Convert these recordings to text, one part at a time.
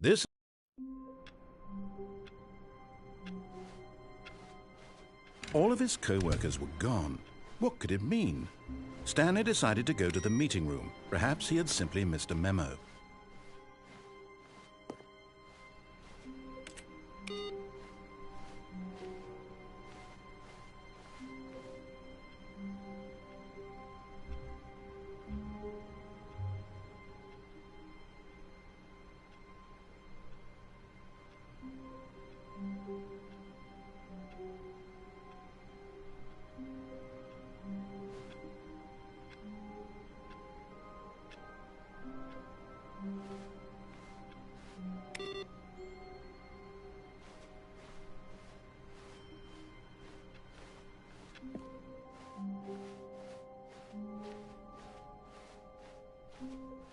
This All of his co-workers were gone. What could it mean? Stanley decided to go to the meeting room. Perhaps he had simply missed a memo.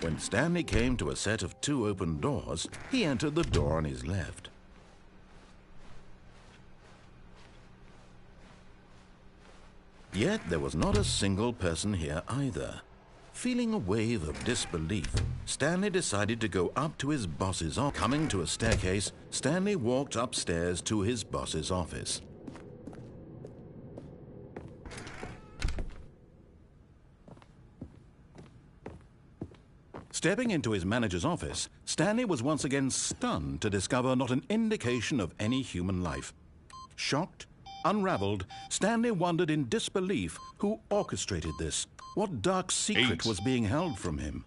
When Stanley came to a set of 2 open doors, he entered the door on his left. Yet there was not a single person here either. Feeling a wave of disbelief, Stanley decided to go up to his boss's office. Coming to a staircase, Stanley walked upstairs to his boss's office. Stepping into his manager's office, Stanley was once again stunned to discover not an indication of any human life. Shocked, unraveled, Stanley wondered in disbelief who orchestrated this. What dark secret was being held from him?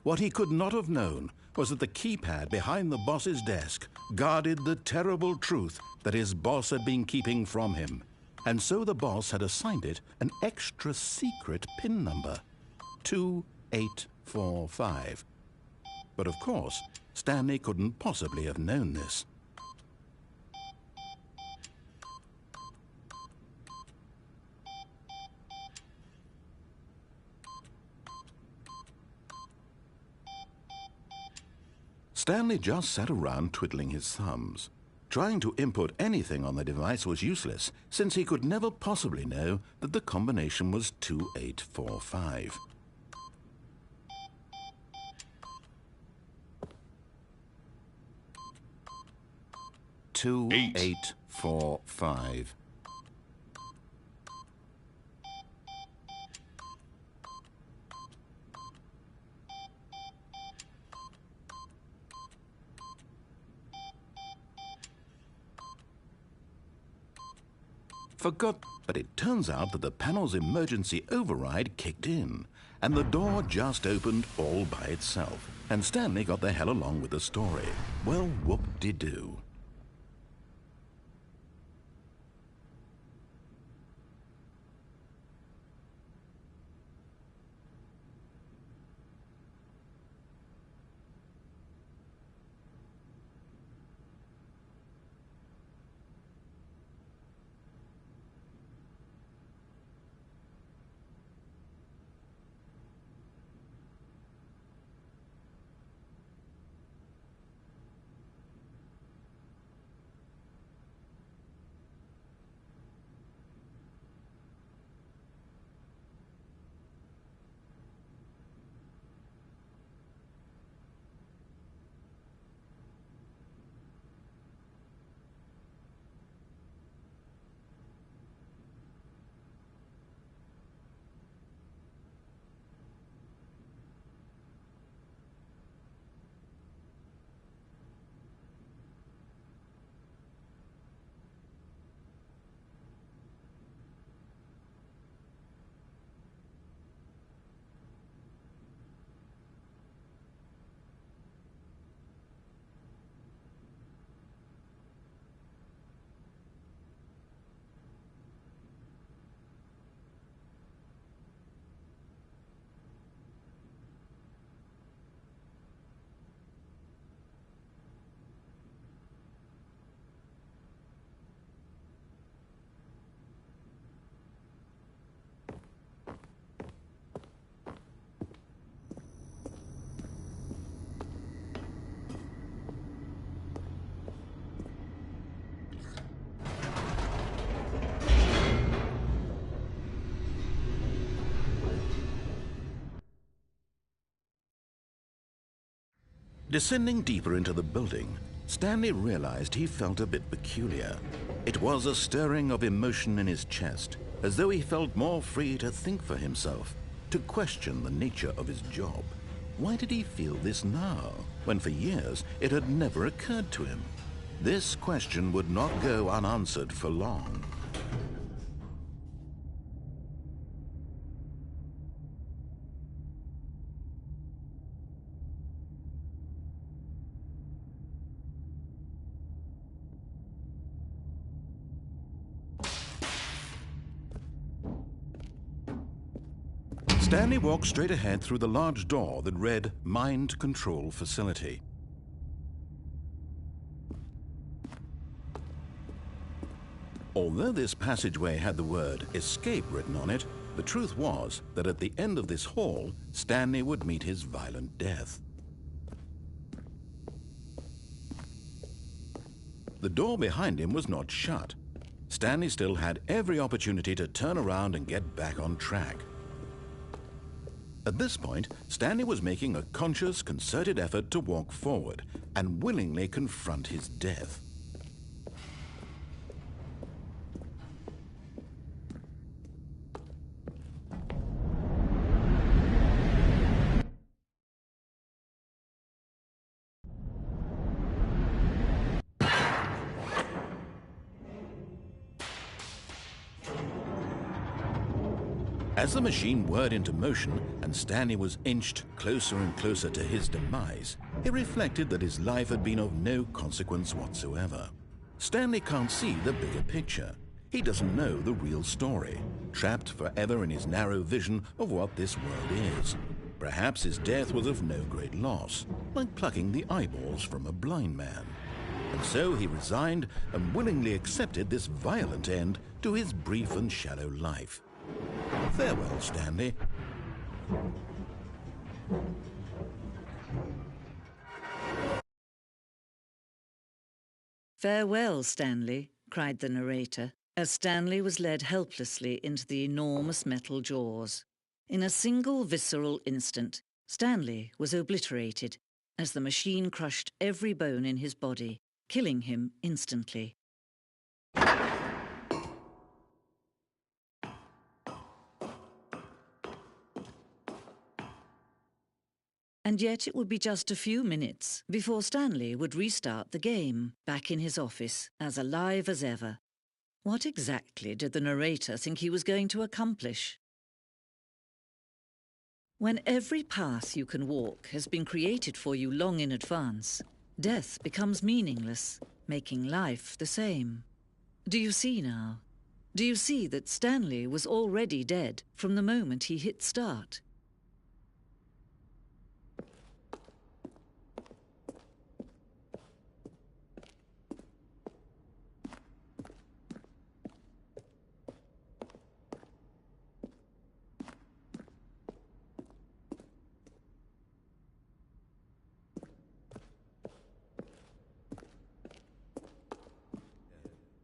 What he could not have known was that the keypad behind the boss's desk guarded the terrible truth that his boss had been keeping from him. And so the boss had assigned it an extra secret PIN number, 2845. But of course, Stanley couldn't possibly have known this. Stanley just sat around twiddling his thumbs. Trying to input anything on the device was useless, since he could never possibly know that the combination was 2845. Two, 8, 4, 5. But it turns out that the panel's emergency override kicked in, and the door just opened all by itself, and Stanley got the hell along with the story. Well, whoop-de-doo. Descending deeper into the building, Stanley realized he felt a bit peculiar. It was a stirring of emotion in his chest, as though he felt more free to think for himself, to question the nature of his job. Why did he feel this now, when for years it had never occurred to him? This question would not go unanswered for long. Stanley walked straight ahead through the large door that read Mind Control Facility. Although this passageway had the word Escape written on it, the truth was that at the end of this hall, Stanley would meet his violent death. The door behind him was not shut. Stanley still had every opportunity to turn around and get back on track. At this point, Stanley was making a conscious, concerted effort to walk forward and willingly confront his death. As the machine whirred into motion and Stanley was inched closer and closer to his demise, he reflected that his life had been of no consequence whatsoever. Stanley can't see the bigger picture. He doesn't know the real story, trapped forever in his narrow vision of what this world is. Perhaps his death was of no great loss, like plucking the eyeballs from a blind man. And so he resigned and willingly accepted this violent end to his brief and shallow life. Farewell, Stanley. Farewell, Stanley, cried the narrator, as Stanley was led helplessly into the enormous metal jaws. In a single visceral instant, Stanley was obliterated as the machine crushed every bone in his body, killing him instantly. And yet it would be just a few minutes before Stanley would restart the game, back in his office, as alive as ever. What exactly did the narrator think he was going to accomplish? When every path you can walk has been created for you long in advance, death becomes meaningless, making life the same. Do you see now? Do you see that Stanley was already dead from the moment he hit start?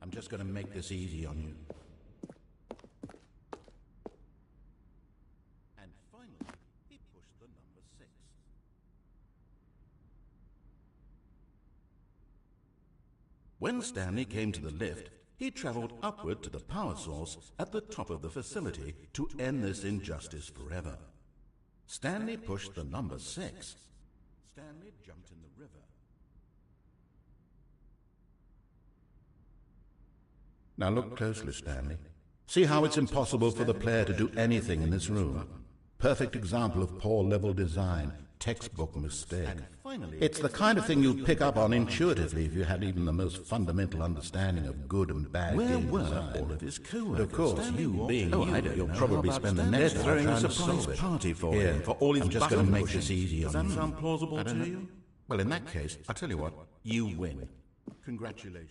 I'm just going to make this easy on you. And finally, he pushed the number 6. When Stanley came to the lift, he traveled upward to the power source at the top of the facility to end this injustice forever. Stanley pushed the number 6. Stanley jumped in the river. Now look closely, Stanley. See how it's impossible for the player to do anything in this room. Perfect example of poor level design, textbook mistake. It's the kind of thing you'd pick up on intuitively if you had even the most fundamental understanding of good and bad game design. All of his co-workers? Of course, you being you'll probably spend the next hour trying to solve it. Party for him, for all his I'm just going to make this easy on you. Does that sound plausible to you? Well, in that case, I'll tell you what, you win. Congratulations.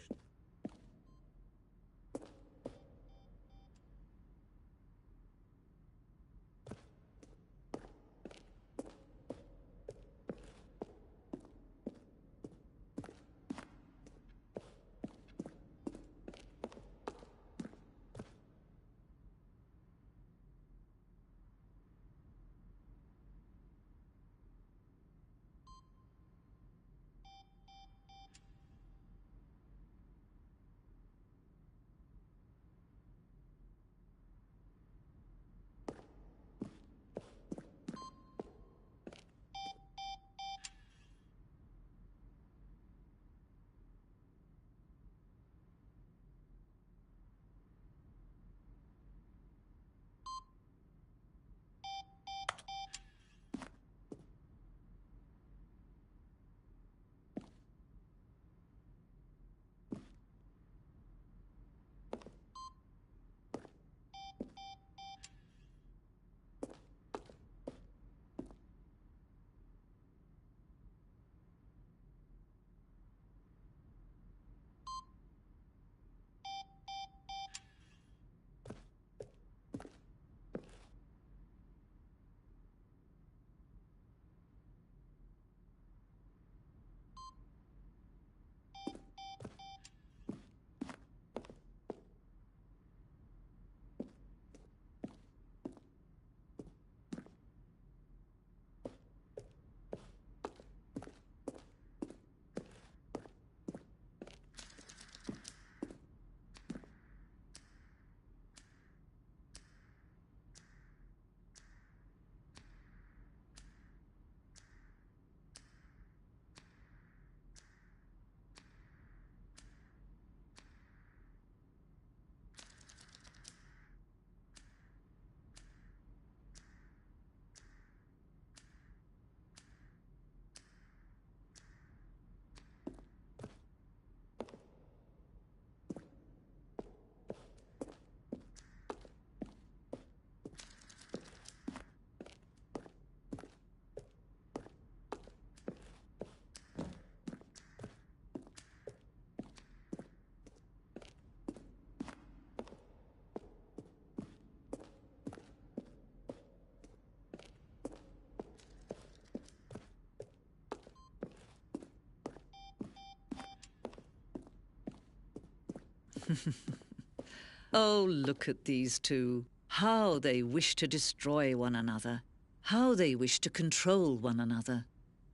Oh, look at these two. How they wish to destroy one another. How they wish to control one another.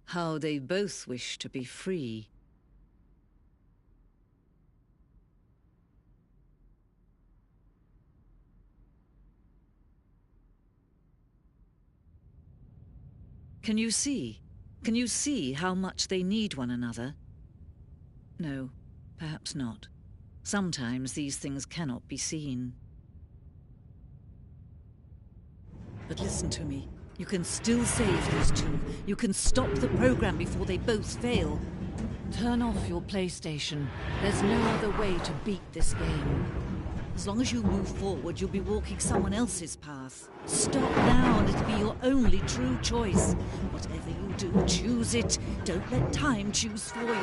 How they both wish to be free. Can you see? Can you see how much they need one another? No, perhaps not. Sometimes these things cannot be seen. But listen to me. You can still save these two. You can stop the program before they both fail. Turn off your PlayStation. There's no other way to beat this game. As long as you move forward, you'll be walking someone else's path. Stop now and it'll be your only true choice. Whatever you do, choose it. Don't let time choose for you.